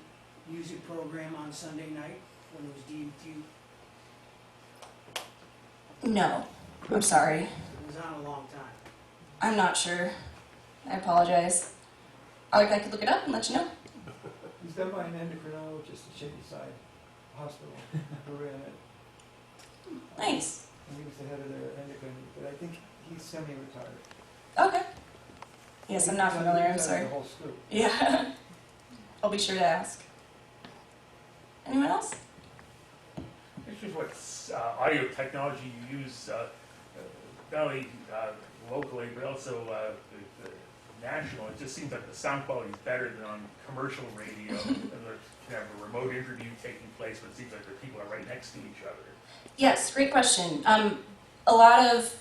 music program on Sunday night when it was DMQ? No. I'm sorry. It was on a long time. I'm not sure. I apologize. I could look it up and let you know. It was done by an endocrinologist at Shadyside Hospital who ran it. Nice. And he was the head of their endocrine, but I think he's semi-retired. Okay. Yes, I'm not familiar. I'm He's done sorry. the whole scoop. Yeah. I'll be sure to ask. Anyone else? Actually, what audio technology you use, not only locally, but also national. It just seems like the sound quality is better than on commercial radio. And there can have a remote interview taking place, but it seems like the people are right next to each other. Yes, great question. So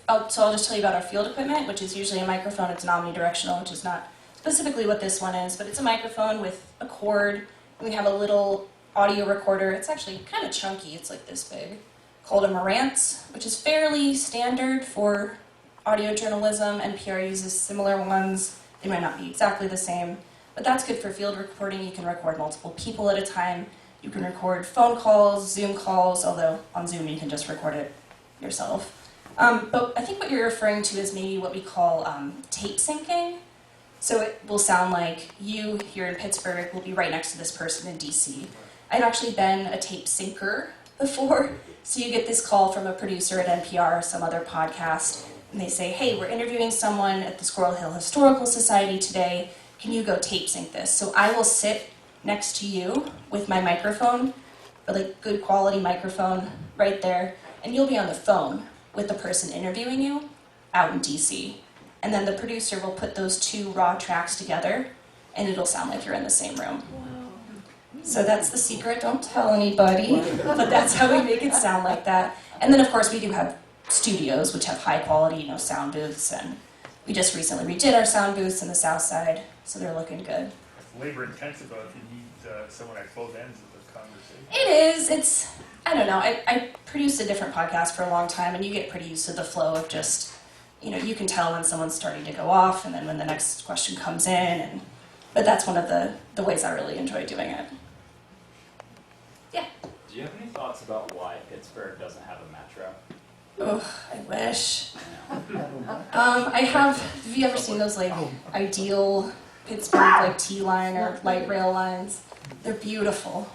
I'll just tell you about our field equipment, which is usually a microphone. It's omnidirectional, which is not specifically what this one is, but it's a microphone with a cord. We have a little audio recorder. It's actually kind of chunky. It's like this big, called a Marantz, which is fairly standard for audio journalism. NPR uses similar ones. They might not be exactly the same. But that's good for field recording. You can record multiple people at a time. You can record phone calls, Zoom calls, although on Zoom you can just record it yourself. But I think what you're referring to is maybe what we call tape syncing. So it will sound like you here in Pittsburgh will be right next to this person in DC. I've actually been a tape syncer before. So you get this call from a producer at NPR or some other podcast, and they say, hey, we're interviewing someone at the Squirrel Hill Historical Society today. Can you go tape sync this? So I will sit next to you with my microphone, or like good quality microphone right there, and you'll be on the phone with the person interviewing you out in DC. And then the producer will put those two raw tracks together, and it'll sound like you're in the same room. So that's the secret, don't tell anybody, but that's how we make it sound like that. And then of course we do have studios which have high quality, sound booths, and we just recently redid our sound booths in the South Side, so they're looking good. It's labor intensive though if you need someone at both ends of the conversation. It is, I don't know, I produced a different podcast for a long time, and you get pretty used to the flow of just, you can tell when someone's starting to go off, and then when the next question comes in, but that's one of the ways I really enjoy doing it. Do you have any thoughts about why Pittsburgh doesn't have a metro? Oh, I wish. Have you ever seen those ideal Pittsburgh T-line or light rail lines? They're beautiful.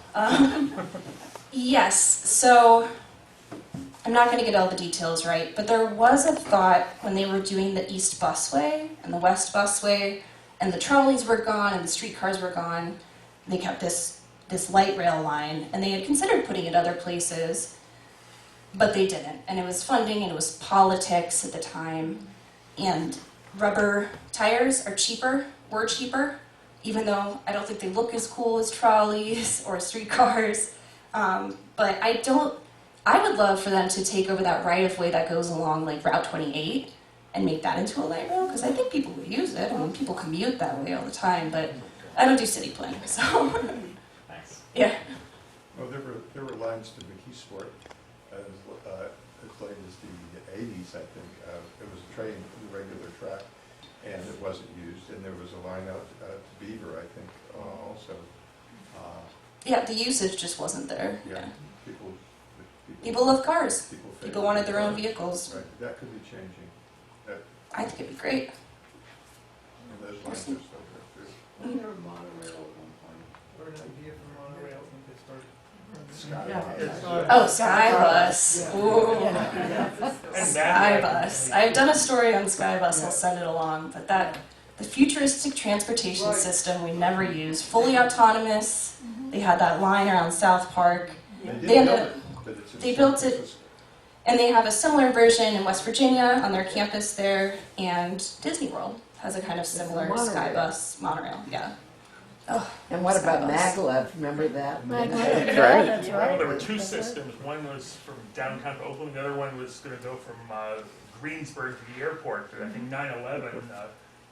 Yes, so I'm not going to get all the details right, but there was a thought when they were doing the East Busway and the West Busway, and the trolleys were gone and the streetcars were gone. They kept this light rail line, and they had considered putting it other places, but they didn't. And it was funding, and it was politics at the time. And rubber tires were cheaper, even though I don't think they look as cool as trolleys or streetcars. But I would love for them to take over that right-of-way that goes along Route 28 and make that into a light rail, because I think people would use it. I mean, people commute that way all the time, but I don't do city planning, so. Thanks. Yeah. Well, there were lines to McKeesport as late as the 80s, I think. It was a train, a regular track, and it wasn't used. And there was a line out to Beaver, I think, also. Yeah, the usage just wasn't there. Yeah. People love cars. People wanted their own vehicles. Right. That could be changing. I think it'd be great. And those lines are still there too. Wasn't there a monorail at one point, or an idea for monorail in Pittsburgh? Skybus. Oh, Skybus. Ooh. Skybus. I've done a story on Skybus. I'll send it along. But the futuristic transportation system we never used, fully autonomous. They had that line around South Park. They built it, and they have a similar version in West Virginia on their campus there, and Disney World has a kind of similar Skybus monorail. Yeah. Oh, and what about Skybus. Maglev? Remember that? That's right. There were two systems. One was from downtown to Oakland. The other one was going to go from Greensburg to the airport. But I think 9/11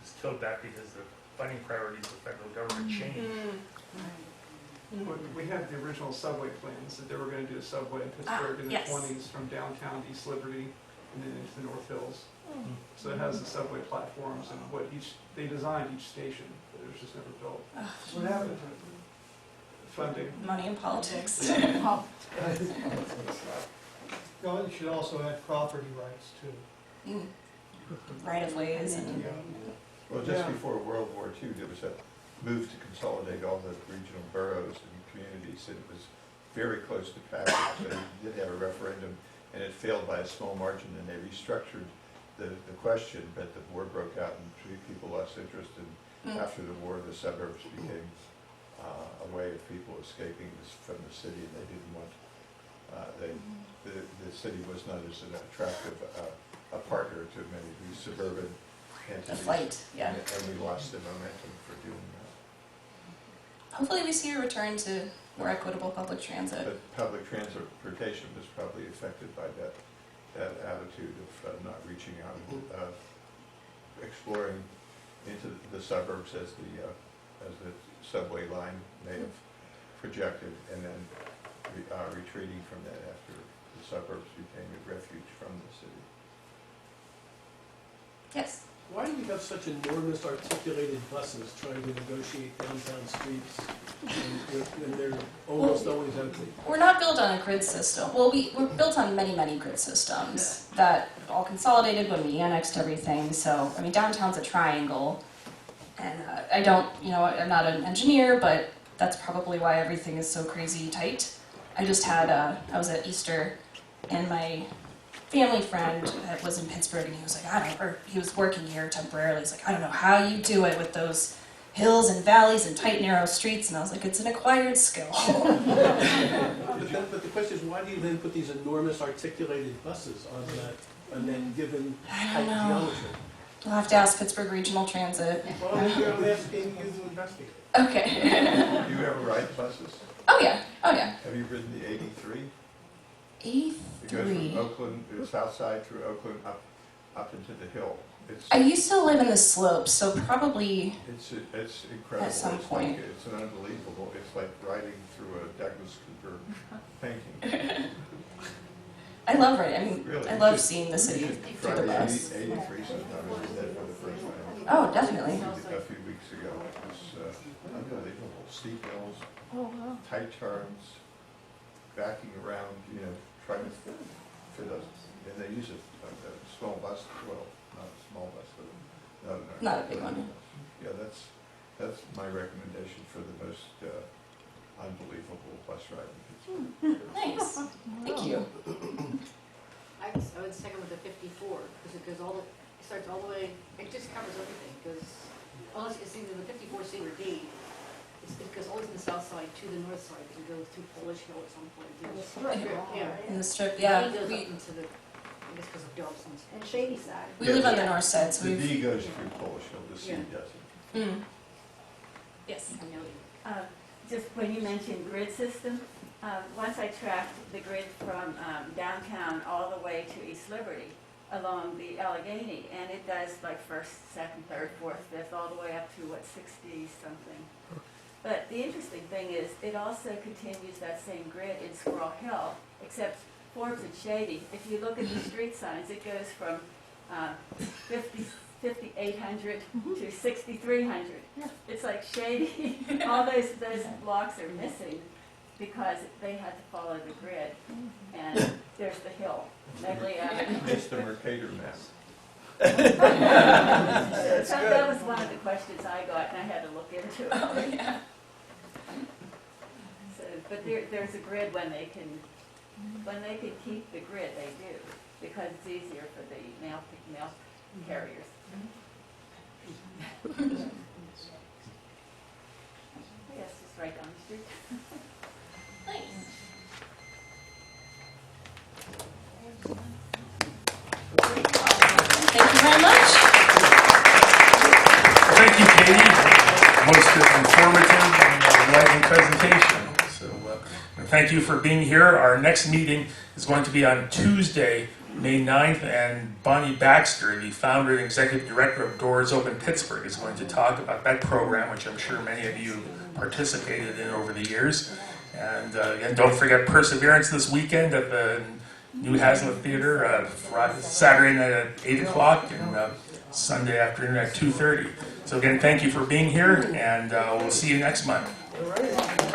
just killed that because the funding priorities of the federal government changed. We had the original subway plans that they were going to do a subway in Pittsburgh in the 20s from downtown to East Liberty and then into the North Hills. So it has the subway platforms and they designed each station, but it was just never built. What happened to it? Funding. Money and politics. You should also add property rights too. Right of ways. Well, just before World War II, there was a move to consolidate all the regional boroughs and communities, and it was very close to passage. So they did have a referendum, and it failed by a small margin, and they restructured the question, but the war broke out and people lost interest, and after the war, the suburbs became a way of people escaping from the city, and they didn't want, the city was not as an attractive a partner to many of these suburban entities. The fight, yeah. And we lost the momentum for doing that. Hopefully we see a return to more equitable public transit. But public transportation was probably affected by that attitude of not reaching out, exploring into the suburbs as the subway line may have projected, and then retreating from that after the suburbs became a refuge from the city. Yes. Why do we have such enormous articulated buses trying to negotiate downtown streets when they're almost always empty? We're not built on a grid system. Well, we're built on many, many grid systems that all consolidated when we annexed everything. So, I mean, downtown's a triangle. And I don't, I'm not an engineer, but that's probably why everything is so crazy tight. I just had, I was at Easter, and my family friend that was in Pittsburgh, and he was like, he was working here temporarily. He's like, I don't know how you do it with those hills and valleys and tight, narrow streets. And I was like, it's an acquired skill. But the question is, why do you then put these enormous articulated buses on that given tight geometry? I'll have to ask Pittsburgh Regional Transit. Well, maybe I'm asking you to investigate. Okay. Do you ever ride buses? Oh yeah. Have you ridden the 83? 83. It goes from Oakland, south side through Oakland up into the hill. I used to live in the slopes, so probably It's incredible. at some point. It's an unbelievable. It's like riding through a Douglas Cooper painting. I love it. I mean, Really, I love seeing the city through the bus. 83 sometime. I did that for the first time. Oh, definitely. A few weeks ago. It was unbelievable. Steep hills, tight turns, backing around, trying to fit us. And they use a small bus, well, not a small bus, but Not a big one. Yeah, that's my recommendation for the most unbelievable bus ride in Pittsburgh. Nice. Thank you. I would second with the 54, because it goes it starts all the way, it just covers everything, because unless it's either the 54C or D, it goes always on the south side to the north side, because it goes through Polish Hill at some point. In the strip, yeah. D goes up into the, I guess because of Dobson's. And Shady Side. We live on the north side, so The we've... D goes through Polish Hill, the C doesn't. Yes. Just when you mentioned grid system, once I tracked the grid from downtown all the way to East Liberty along the Allegheny, and it does like first, second, third, fourth, fifth, all the way up to 60 something. But the interesting thing is it also continues that same grid in Squirrel Hill, except Forbes and Shady. If you look at the street signs, it goes from 5,800 to 6,300. It's like Shady. All those blocks are missing because they had to follow the grid. And there's the hill, Medley Avenue. It's the Mercator map. That was one of the questions I got, and I had to look into it. Oh, yeah. So, but there's a grid when they can keep the grid, they do, because it's easier for the mail carriers. Yes, it's right down the street. Nice. Thank you very much. Thank you, Katie. Most informative and enlightening presentation. So, and thank you for being here. Our next meeting is going to be on Tuesday, May 9th, and Bonnie Baxter, the founder and executive director of Doors Open Pittsburgh, is going to talk about that program, which I'm sure many of you participated in over the years. And again, don't forget Perseverance this weekend at the New Hazlitt Theater, Saturday night at 8 o'clock and Sunday afternoon at 2:30. So again, thank you for being here, and we'll see you next month. All right.